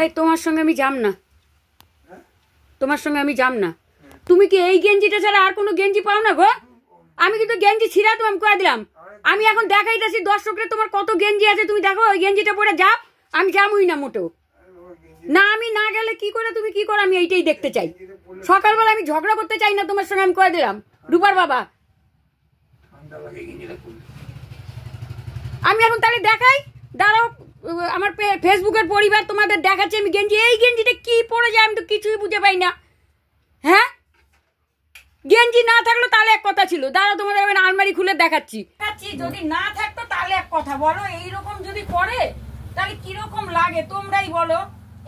এই তোমার সঙ্গে আমি যাব না, তোমার সঙ্গে আমি যাব না। তুমি কি এই গেঞ্জিটা ছাড়া আর কোনো গেঞ্জি পাও না গো? আমি কিন্তু গেঞ্জি ছিঁড়া তো আমি করে দিলাম। আমি এখন দেখাইতেছি দর্শকরা তোমার কত গেঞ্জি আছে, তুমি দেখো ওই গেঞ্জিটা পরে যাও। আমি যাবই না মোটেও না, আমি না গেলে কি করে তুমি কি করো আমি এইটাই দেখতে চাই। সকালবেলা আমি ঝগড়া করতে চাই না তোমার সঙ্গে, আমি করে দিলাম। রূপার বাবা আমি এখন তাহলে দেখাই, দাঁড়াও আমার ফেসবুকের পরিবার তোমাদের দেখাচ্ছে আমি গেঞ্জি। এই গেঞ্জিটা কি পরে যায় আমি তো কিছুই বুঝে পাই না। হ্যাঁ গেঞ্জি না থাকলো তাহলে এক কথা ছিল, দাঁড়াও তোমাদের আমি আলমারি খুলে দেখাচ্ছি। যদি না থাকতো তাহলে এক কথা, বলো এইরকম যদি পরে তাহলে কিরকম লাগে তোমরাই বলো।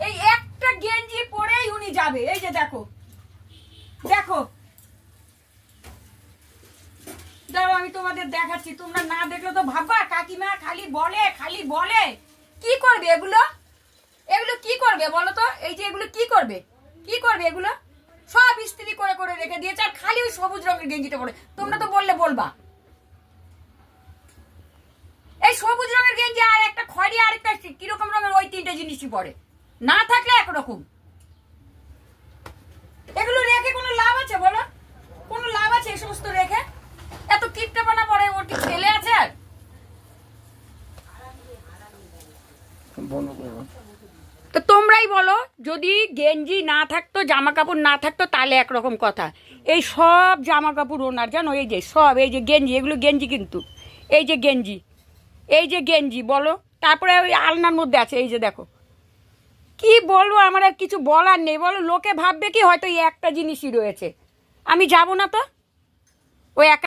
এই একটা গেঞ্জি পরেই উনি যাবে। এই যে দেখো দেখো, দাঁড়াও আমি তোমাদের দেখাচ্ছি, তোমরা না দেখলে তো ভাববা কাকিমা খালি বলে। কি করবে এগুলো, এগুলো কি করবে বলো তো? এই যে এগুলো কি করবে, কি করবে এগুলো? সব ইস্ত্রি করে করে রেখে দিয়েছে, আর খালি ওই সবুজ রঙের গেঞ্জিটা পরে। তোমরা তো বললে বলবা এই সবুজ রঙের গেঞ্জি আর একটা খয়েরি আর একটা কিরকম রঙের, ওই তিনটে জিনিসই পরে। না থাকলে একরকম। এগুলো রেখে কোনো লাভ আছে বলো? কোনো লাভ আছে এই সমস্ত রেখে? এত কিপটাপানা পরে, ওর কি ছেলে আছে? তো তোমরাই বলো, যদি গেঞ্জি না থাকতো জামা কাপড় না থাকতো তাহলে একরকম কথা। এই সব জামা কাপড় ওনার, জানো এই যে সব, এই যে গেঞ্জি, এগুলো গেঞ্জি কিন্তু, এই যে গেঞ্জি, এই যে গেঞ্জি বলো। তারপরে ওই আলনার মধ্যে আছে, এই যে দেখো। কি বলবো, আমার আর কিছু বলার নেই। বলো লোকে ভাববে কি হয়তো এই একটা জিনিসই রয়েছে। আমি যাব না তো ওই একটা